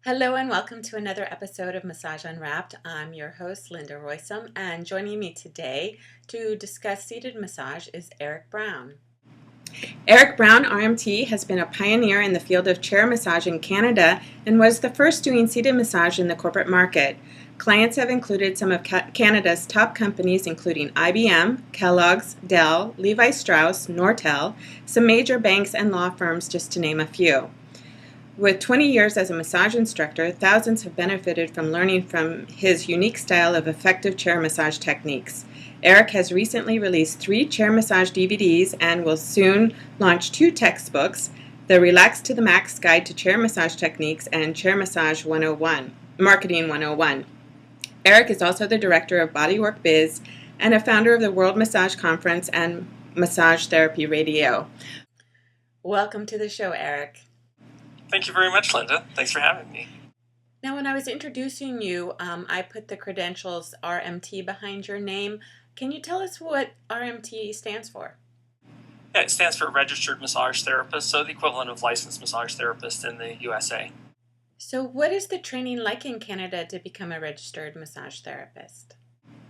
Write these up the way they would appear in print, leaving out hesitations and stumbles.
Hello and welcome to another episode of Massage Unwrapped. I'm your host, Linda Roysum, and joining me today to discuss seated massage is Eric Brown. Eric Brown, RMT, has been a pioneer in the field of chair massage in Canada and was the first doing seated massage in the corporate market. Clients have included some of Canada's top companies, including IBM, Kellogg's, Dell, Levi Strauss, Nortel, some major banks and law firms, just to name a few. With 20 years as a massage instructor, thousands have benefited from learning from his unique style of effective chair massage techniques. Eric has recently released 3 chair massage DVDs and will soon launch 2 textbooks, The Relax to the Max Guide to Chair Massage Techniques and Chair Massage 101, Marketing 101. Eric is also the director of Bodywork Biz and a founder of the World Massage Conference and Massage Therapy Radio. Welcome to the show, Eric. Thank you very much, Linda. Thanks for having me. Now, when I was introducing you, I put the credentials RMT behind your name. Can you tell us what RMT stands for? Yeah, it stands for Registered Massage Therapist, so the equivalent of licensed massage therapist in the USA. So what is the training like in Canada to become a registered massage therapist?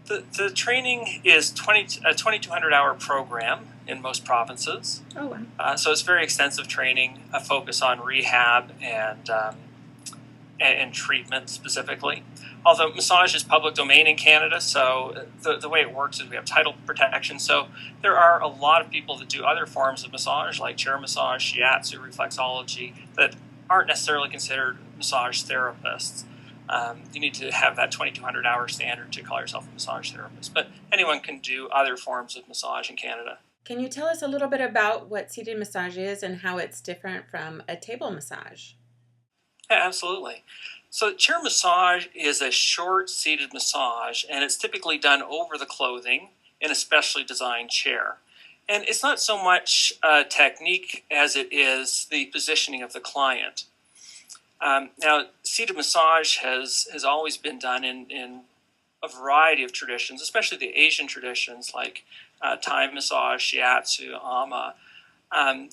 The training is a 2,200-hour program in most provinces. Oh, wow. So it's very extensive training, a focus on rehab and treatment specifically. Although massage is public domain in Canada, so the way it works is we have title protection. So there are a lot of people that do other forms of massage, like chair massage, shiatsu, reflexology, that aren't necessarily considered massage therapists. You need to have that 2,200-hour standard to call yourself a massage therapist. But anyone can do other forms of massage in Canada. Can you tell us a little bit about what seated massage is and how it's different from a table massage? Yeah, absolutely. So chair massage is a short seated massage, and it's typically done over the clothing in a specially designed chair. And it's not so much technique as it is the positioning of the client. Now, seated massage has always been done in a variety of traditions, especially the Asian traditions like Thai massage, shiatsu, ama.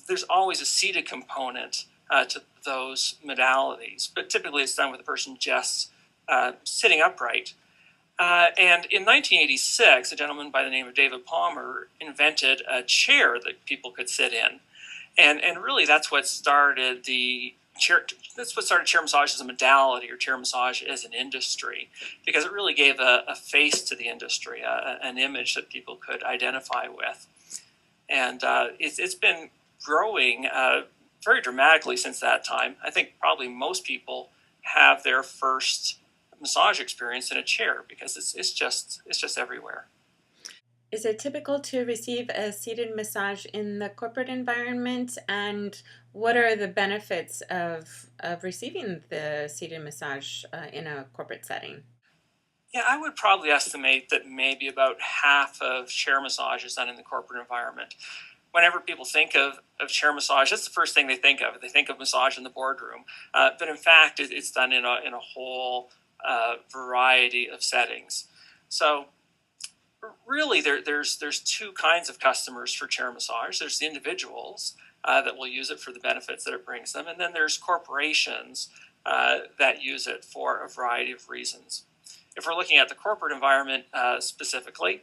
There's always a seated component to those modalities, but typically it's done with a person just sitting upright. And in 1986, a gentleman by the name of David Palmer invented a chair that people could sit in. And really that's what started chair massage as a modality, or chair massage as an industry, because it really gave a face to the industry, an image that people could identify with. And it's been growing very dramatically since that time. I think probably most people have their first massage experience in a chair because it's just everywhere. Is it typical to receive a seated massage in the corporate environment, and what are the benefits of receiving the seated massage in a corporate setting? Yeah, I would probably estimate that maybe about half of chair massage is done in the corporate environment. Whenever people think of chair massage, that's the first thing they think of. They think of massage in the boardroom. But in fact, it's done in a whole variety of settings. So really, there's 2 kinds of customers for chair massage. There's the individuals that will use it for the benefits that it brings them, and then there's corporations that use it for a variety of reasons. If we're looking at the corporate environment specifically,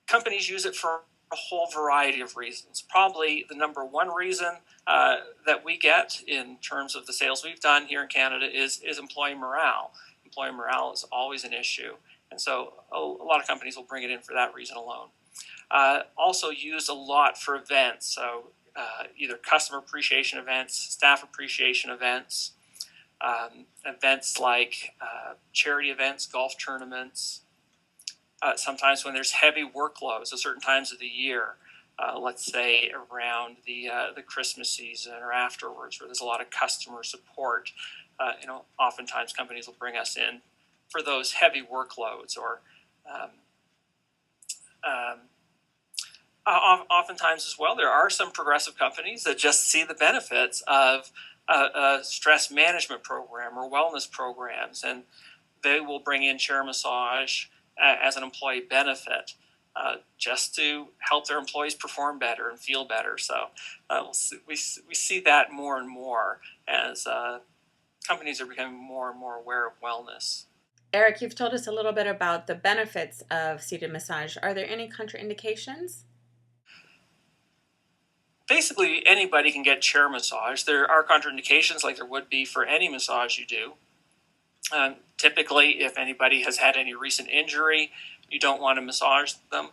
companies use it for a whole variety of reasons. Probably the number one reason that we get in terms of the sales we've done here in Canada is employee morale. Employee morale is always an issue. And so a lot of companies will bring it in for that reason alone. Also used a lot for events, so either customer appreciation events, staff appreciation events, events like charity events, golf tournaments. Sometimes when there's heavy workloads at certain times of the year, let's say around the Christmas season or afterwards, where there's a lot of customer support, oftentimes companies will bring us in for those heavy workloads, or oftentimes as well, there are some progressive companies that just see the benefits of a stress management program or wellness programs, and they will bring in chair massage as an employee benefit just to help their employees perform better and feel better. So we see that more and more as companies are becoming more and more aware of wellness. Eric, you've told us a little bit about the benefits of seated massage. Are there any contraindications? Basically, anybody can get chair massage. There are contraindications like there would be for any massage you do. Typically, if anybody has had any recent injury, you don't want to massage them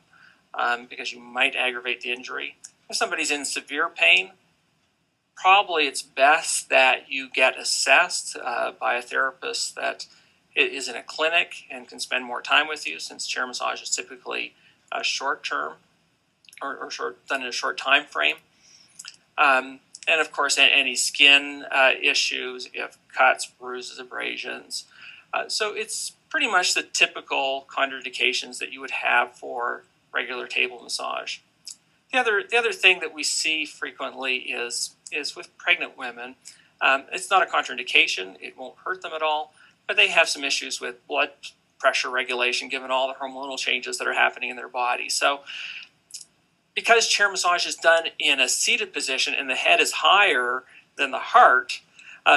because you might aggravate the injury. If somebody's in severe pain, probably it's best that you get assessed by a therapist that is in a clinic and can spend more time with you, since chair massage is typically short term or done in a short time frame. And of course, any skin issues, if you have cuts, bruises, abrasions. So it's pretty much the typical contraindications that you would have for regular table massage. The other thing that we see frequently is with pregnant women. It's not a contraindication; it won't hurt them at all, but they have some issues with blood pressure regulation, given all the hormonal changes that are happening in their body. So, because chair massage is done in a seated position and the head is higher than the heart,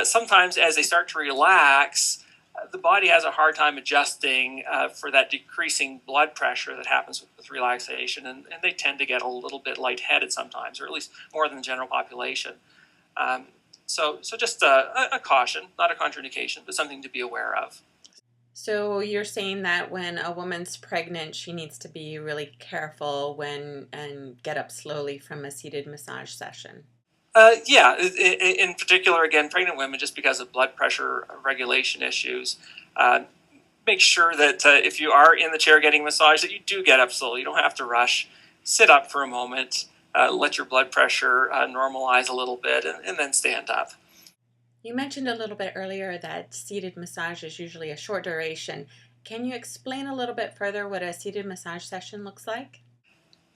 sometimes as they start to relax, the body has a hard time adjusting for that decreasing blood pressure that happens with relaxation, and they tend to get a little bit lightheaded sometimes, or at least more than the general population. So just a caution, not a contraindication, but something to be aware of. So you're saying that when a woman's pregnant, she needs to be really careful and get up slowly from a seated massage session. Yeah, in particular, again, pregnant women, just because of blood pressure regulation issues, make sure that if you are in the chair getting massage, that you do get up slowly. You don't have to rush. Sit up for a moment, let your blood pressure normalize a little bit, and then stand up. You mentioned a little bit earlier that seated massage is usually a short duration. Can you explain a little bit further what a seated massage session looks like?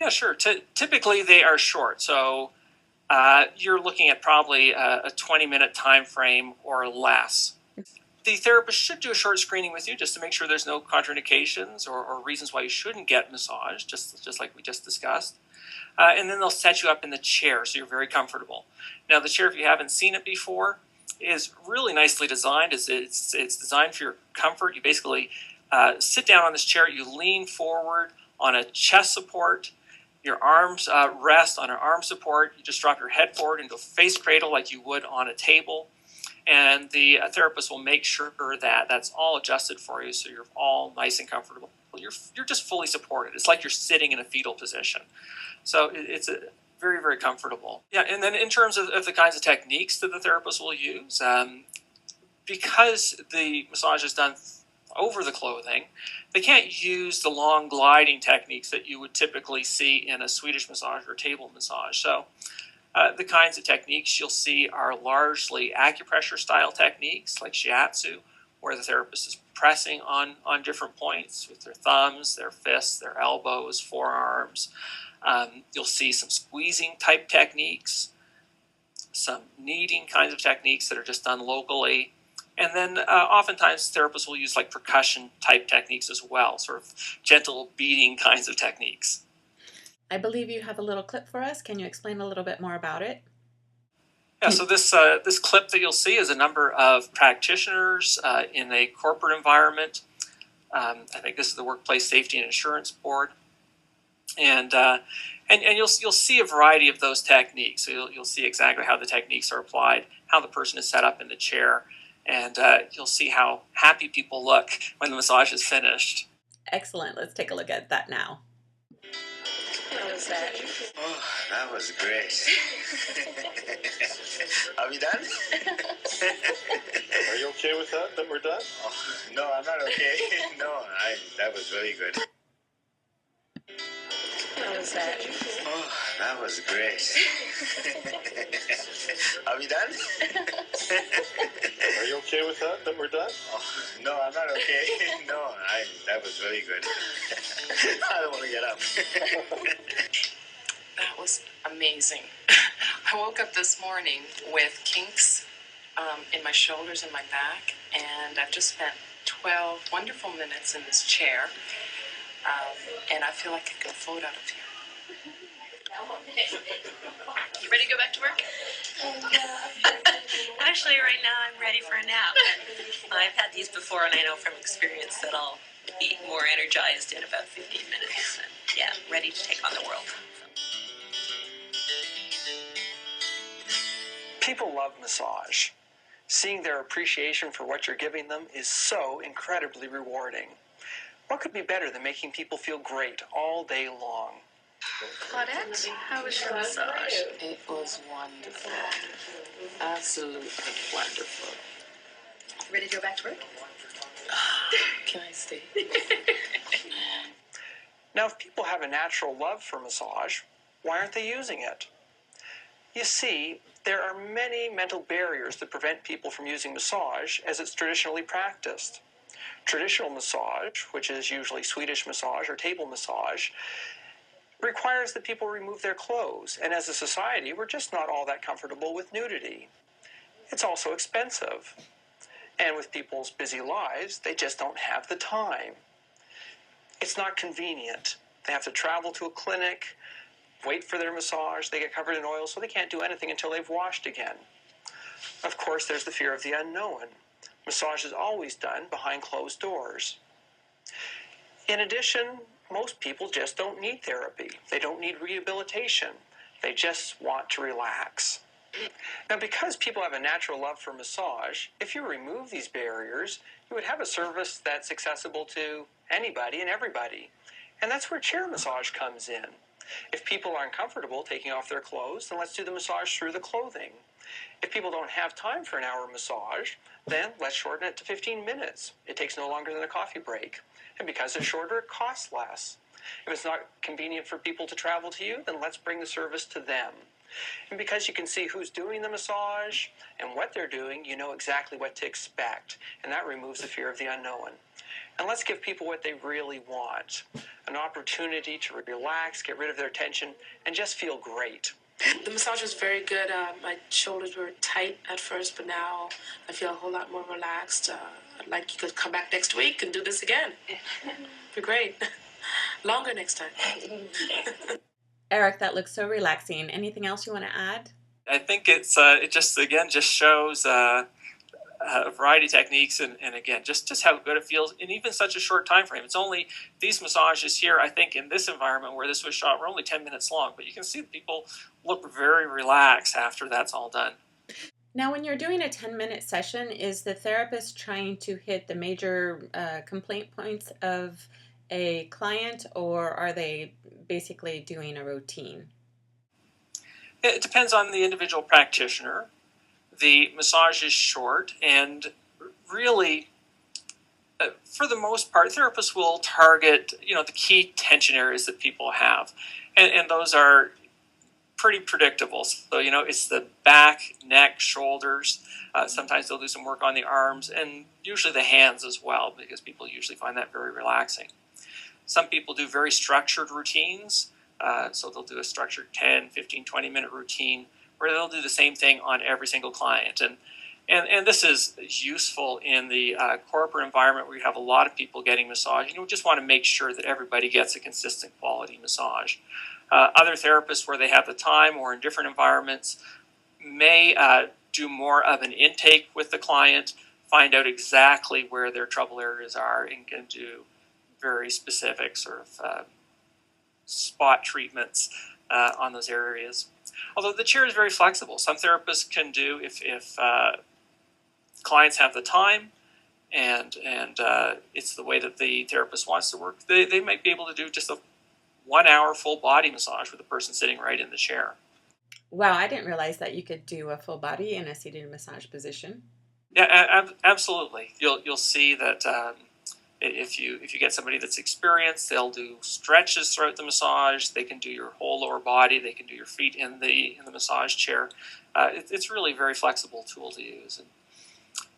Yeah, sure. Typically, they are short. So you're looking at probably a 20-minute time frame or less. The therapist should do a short screening with you just to make sure there's no contraindications or reasons why you shouldn't get massage, just like we just discussed. And then they'll set you up in the chair so you're very comfortable. Now, the chair, if you haven't seen it before, is really nicely designed. It's designed for your comfort. You basically sit down on this chair, you lean forward on a chest support. Your arms rest on an arm support. You just drop your head forward into a face cradle like you would on a table. And the therapist will make sure that that's all adjusted for you so you're all nice and comfortable. You're just fully supported. It's like you're sitting in a fetal position. So it's a very, very comfortable. Yeah, and then in terms of the kinds of techniques that the therapist will use, because the massage is done over the clothing, they can't use the long gliding techniques that you would typically see in a Swedish massage or table massage. So the kinds of techniques you'll see are largely acupressure style techniques like shiatsu, where the therapist is pressing on different points with their thumbs, their fists, their elbows, forearms. You'll see some squeezing type techniques, some kneading kinds of techniques that are just done locally. And then oftentimes therapists will use like percussion type techniques as well, sort of gentle beating kinds of techniques. I believe you have a little clip for us. Can you explain a little bit more about it? Yeah, so this clip that you'll see is a number of practitioners in a corporate environment. I think this is the Workplace Safety and Insurance Board. And you'll see a variety of those techniques. So you'll see exactly how the techniques are applied, how the person is set up in the chair, and you'll see how happy people look when the massage is finished. Excellent. Let's take a look at that now. How was that? Oh, that was great. Are we done? Are you okay with that we're done? Oh, no, I'm not okay. No, that was very good. How was that? Oh, that was great. Are we done? Are you okay with that we're done? Oh, no, I'm not okay. No, that was very good. I don't want to get up. That was amazing. I woke up this morning with kinks in my shoulders and my back, and I've just spent 12 wonderful minutes in this chair, and I feel like I could float out of here. You ready to go back to work? Actually, right now I'm ready for a nap. I've had these before, and I know from experience that I'll be more energized in about 15 minutes. And yeah, ready to take on the world. People love massage. Seeing their appreciation for what you're giving them is so incredibly rewarding. What could be better than making people feel great all day long? Claudette, how was your massage? It was wonderful. Absolutely wonderful. Ready to go back to work? Can I stay? Now, if people have a natural love for massage, why aren't they using it? You see, there are many mental barriers that prevent people from using massage as it's traditionally practiced. Traditional massage, which is usually Swedish massage or table massage, requires that people remove their clothes, and as a society, we're just not all that comfortable with nudity. It's also expensive, and with people's busy lives, they just don't have the time. It's not convenient. They have to travel to a clinic, wait for their massage, they get covered in oil, so they can't do anything until they've washed again. Of course, there's the fear of the unknown. Massage is always done behind closed doors. In addition, most people just don't need therapy. They don't need rehabilitation. They just want to relax. Now, because people have a natural love for massage, if you remove these barriers, you would have a service that's accessible to anybody and everybody. And that's where chair massage comes in. If people aren't comfortable taking off their clothes, then let's do the massage through the clothing. If people don't have time for an hour massage, then let's shorten it to 15 minutes. It takes no longer than a coffee break. And because it's shorter, it costs less. If it's not convenient for people to travel to you, then let's bring the service to them. And because you can see who's doing the massage and what they're doing, you know exactly what to expect. And that removes the fear of the unknown. And let's give people what they really want. An opportunity to relax, get rid of their tension, and just feel great. The massage was very good. My shoulders were tight at first, but now I feel a whole lot more relaxed. I'd like you could come back next week and do this again. Be great. Longer next time. Eric, that looks so relaxing. Anything else you want to add? I think it just shows a variety of techniques and again, just how good it feels in even such a short time frame. It's only these massages here, I think, in this environment where this was shot, were only 10 minutes long, but you can see that people look very relaxed after that's all done. Now, when you're doing a 10-minute session, is the therapist trying to hit the major complaint points of a client, or are they basically doing a routine? It depends on the individual practitioner. The massage is short, and really, for the most part, therapists will target the key tension areas that people have, and those are pretty predictable. So it's the back, neck, shoulders. Sometimes they'll do some work on the arms, and usually the hands as well, because people usually find that very relaxing. Some people do very structured routines, so they'll do a structured 10, 15, 20-minute routine where they'll do the same thing on every single client. And this is useful in the corporate environment where you have a lot of people getting massage. We just want to make sure that everybody gets a consistent quality massage. Other therapists, where they have the time or in different environments, may do more of an intake with the client, find out exactly where their trouble areas are, and can do very specific sort of spot treatments on those areas. Although the chair is very flexible. Some therapists can do, if clients have the time and it's the way that the therapist wants to work, they might be able to do just a 1 hour full body massage with the person sitting right in the chair. Wow, I didn't realize that you could do a full body in a seated massage position. Yeah, absolutely. You'll see that if you get somebody that's experienced, they'll do stretches throughout the massage. They can do your whole lower body. They can do your feet in the massage chair. It's really a very flexible tool to use.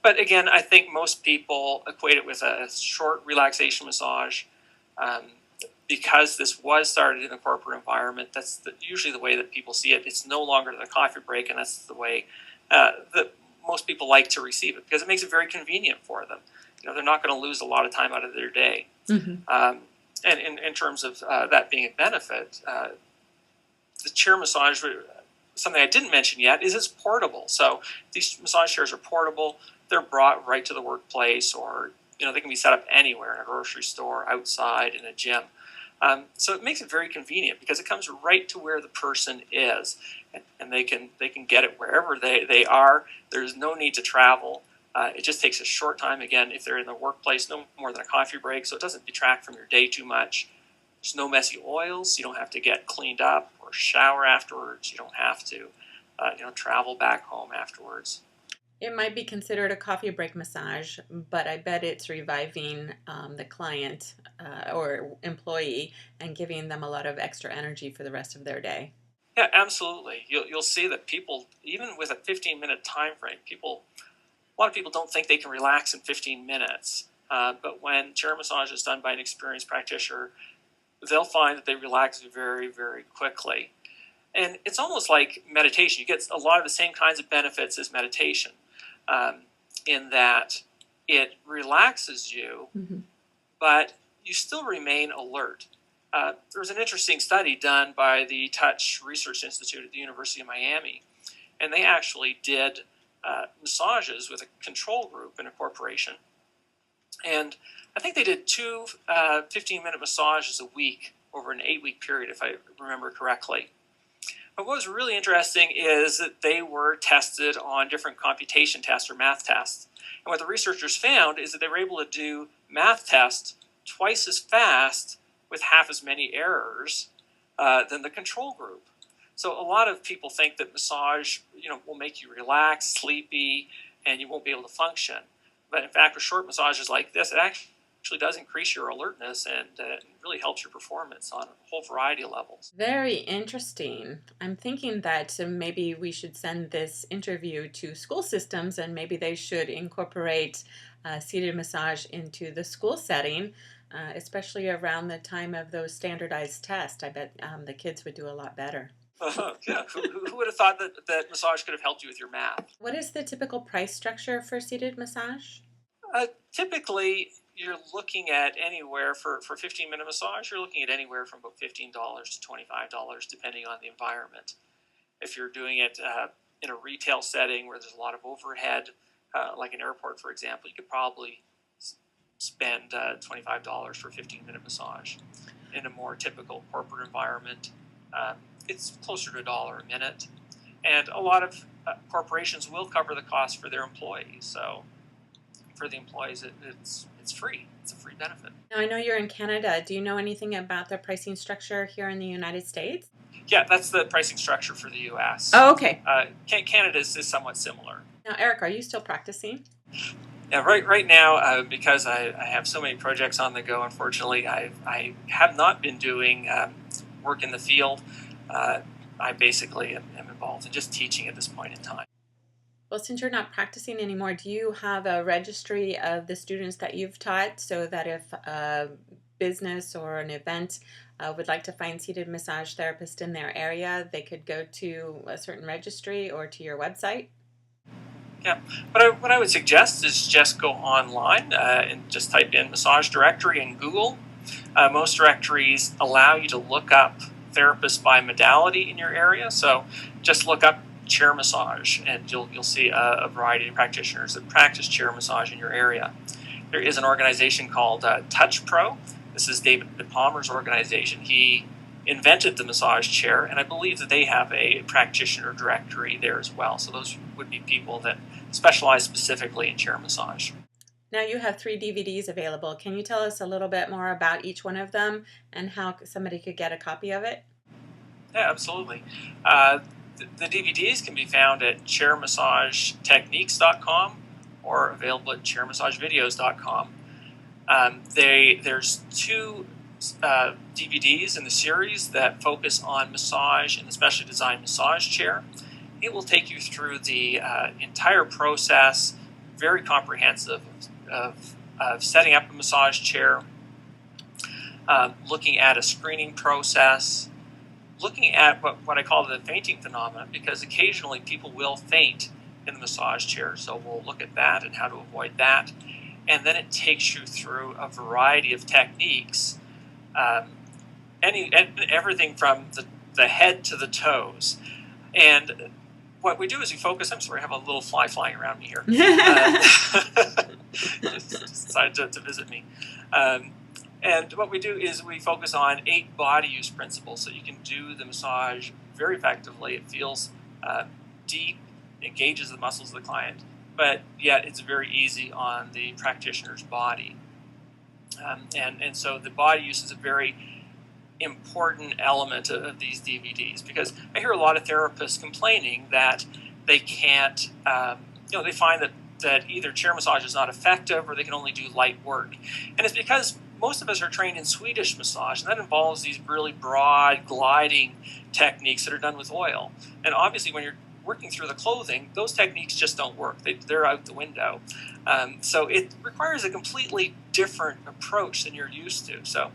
But again, I think most people equate it with a short relaxation massage. Because this was started in a corporate environment, that's usually the way that people see it. It's no longer the coffee break, and that's the way that most people like to receive it, because it makes it very convenient for them. They're not going to lose a lot of time out of their day. Mm-hmm. And in terms of that being a benefit, the chair massage something I didn't mention yet is it's portable. So these massage chairs are portable. They're brought right to the workplace, or they can be set up anywhere in a grocery store, outside, in a gym. So it makes it very convenient because it comes right to where the person is, and they can get it wherever they are. There's no need to travel. It just takes a short time. Again, if they're in the workplace, no more than a coffee break, so it doesn't detract from your day too much. There's no messy oils. You don't have to get cleaned up or shower afterwards. You don't have to, travel back home afterwards. It might be considered a coffee break massage, but I bet it's reviving the client or employee and giving them a lot of extra energy for the rest of their day. Yeah, absolutely. You'll see that people, even with a 15-minute time frame, a lot of people don't think they can relax in 15 minutes. But when chair massage is done by an experienced practitioner, they'll find that they relax very, very quickly. And it's almost like meditation. You get a lot of the same kinds of benefits as meditation, in that it relaxes you, but you still remain alert. There was an interesting study done by the Touch Research Institute at the University of Miami, and they actually did massages with a control group in a corporation. And I think they did two 15-minute massages a week over an 8-week period, if I remember correctly. But what was really interesting is that they were tested on different computation tests or math tests. And what the researchers found is that they were able to do math tests twice as fast with half as many errors than the control group. So a lot of people think that massage, will make you relax, sleepy, and you won't be able to function. But in fact, with short massages like this, it actually does increase your alertness and really helps your performance on a whole variety of levels. Very interesting. I'm thinking that maybe we should send this interview to school systems, and maybe they should incorporate seated massage into the school setting, especially around the time of those standardized tests. I bet the kids would do a lot better. Yeah, who would have thought that massage could have helped you with your math? What is the typical price structure for seated massage? Typically, you're looking at anywhere for 15-minute massage, you're looking at anywhere from about $15 to $25, depending on the environment. If you're doing it in a retail setting where there's a lot of overhead, like an airport, for example, you could probably spend $25 for a 15-minute massage. In a more typical corporate environment, it's closer to $1 a minute. And a lot of corporations will cover the cost for their employees. So for the employees, it's free. It's a free benefit. Now, I know you're in Canada. Do you know anything about the pricing structure here in the United States? Yeah, that's the pricing structure for the U.S. Oh, okay. Canada is somewhat similar. Now, Eric, are you still practicing? Yeah, right now, because I have so many projects on the go, unfortunately, I have not been doing work in the field. I basically am involved in just teaching at this point in time. Well, since you're not practicing anymore, do you have a registry of the students that you've taught so that if a business or an event would like to find seated massage therapists in their area, they could go to a certain registry or to your website? Yeah, what I would suggest is just go online and just type in massage directory in Google. Most directories allow you to look up therapists by modality in your area, so just look up chair massage and you'll see a variety of practitioners that practice chair massage in your area. There is an organization called Touch Pro. This is David Palmer's organization. He invented the massage chair, and I believe that they have a practitioner directory there as well. So those would be people that specialize specifically in chair massage. Now you have 3 DVDs available. Can you tell us a little bit more about each one of them and how somebody could get a copy of it? Yeah, absolutely. The DVDs can be found at chairmassagetechniques.com or available at chairmassagevideos.com. There's 2 DVDs in the series that focus on massage and the specially designed massage chair. It will take you through the entire process, very comprehensive, of setting up a massage chair, looking at a screening process, looking at what I call the fainting phenomenon, because occasionally people will faint in the massage chair. So we'll look at that and how to avoid that. And then it takes you through a variety of techniques, everything from the head to the toes. And what we do is we focus. I'm sorry, I have a little fly flying around me here. Just decided to visit me. And what we do is we focus on 8 body use principles, so you can do the massage very effectively. It feels deep, engages the muscles of the client, but yet it's very easy on the practitioner's body. And so the body use is a very important element of these DVDs, because I hear a lot of therapists complaining that they can't, they find that either chair massage is not effective or they can only do light work. And it's because most of us are trained in Swedish massage, and that involves these really broad, gliding techniques that are done with oil. And obviously, when you're working through the clothing, those techniques just don't work. They're out the window. So it requires a completely different approach than you're used to. So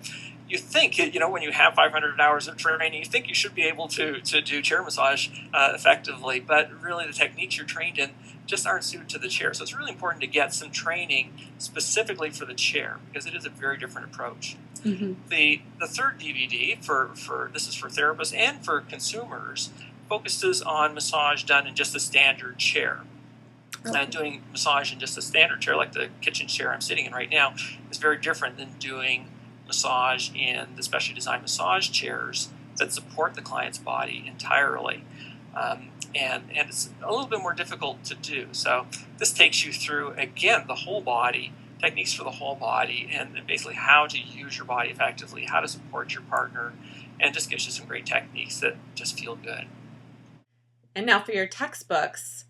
you think, when you have 500 hours of training, you think you should be able to do chair massage effectively, but really the techniques you're trained in just aren't suited to the chair. So it's really important to get some training specifically for the chair, because it is a very different approach. Mm-hmm. The third DVD, this is for therapists and for consumers, focuses on massage done in just a standard chair. Okay. And doing massage in just a standard chair, like the kitchen chair I'm sitting in right now, is very different than doing massage in the specially designed massage chairs that support the client's body entirely. And it's a little bit more difficult to do. So this takes you through, again, the whole body, techniques for the whole body, and basically how to use your body effectively, how to support your partner, and just gives you some great techniques that just feel good. And now for your textbooks,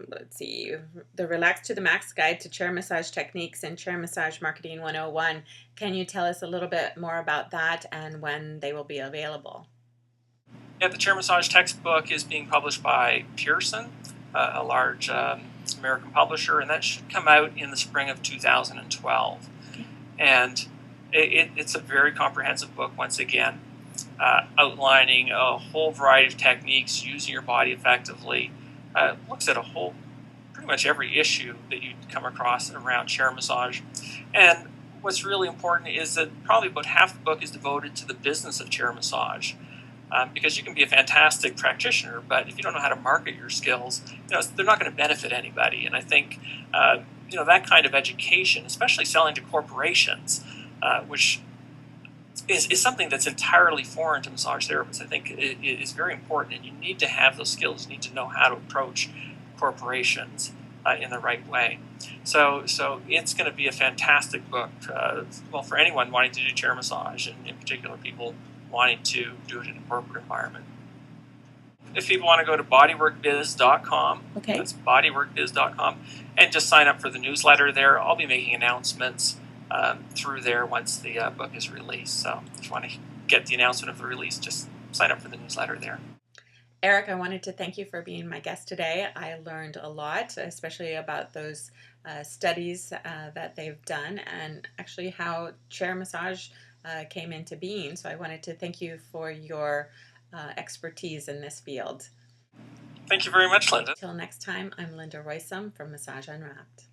let's see, the Relax to the Max Guide to Chair Massage Techniques and Chair Massage Marketing 101. Can you tell us a little bit more about that and when they will be available? Yeah, the chair massage textbook is being published by Pearson, a large American publisher, and that should come out in the spring of 2012. And it's a very comprehensive book, once again, outlining a whole variety of techniques, using your body effectively. Looks at pretty much every issue that you come across around chair massage. And what's really important is that probably about half the book is devoted to the business of chair massage. Because you can be a fantastic practitioner, but if you don't know how to market your skills, they're not going to benefit anybody. And I think, that kind of education, especially selling to corporations, which is something that's entirely foreign to massage therapists, I think it is very important. And you need to have those skills. You need to know how to approach corporations in the right way. So it's going to be a fantastic book, for anyone wanting to do chair massage, and in particular people wanting to do it in a corporate environment. If people want to go to bodyworkbiz.com, okay. That's bodyworkbiz.com, and just sign up for the newsletter there. I'll be making announcements through there once the book is released. So if you want to get the announcement of the release, just sign up for the newsletter there. Eric, I wanted to thank you for being my guest today. I learned a lot, especially about those studies that they've done, and actually how chair massage came into being. So I wanted to thank you for your expertise in this field. Thank you very much, Linda. Until next time, I'm Linda Roysum from Massage Unwrapped.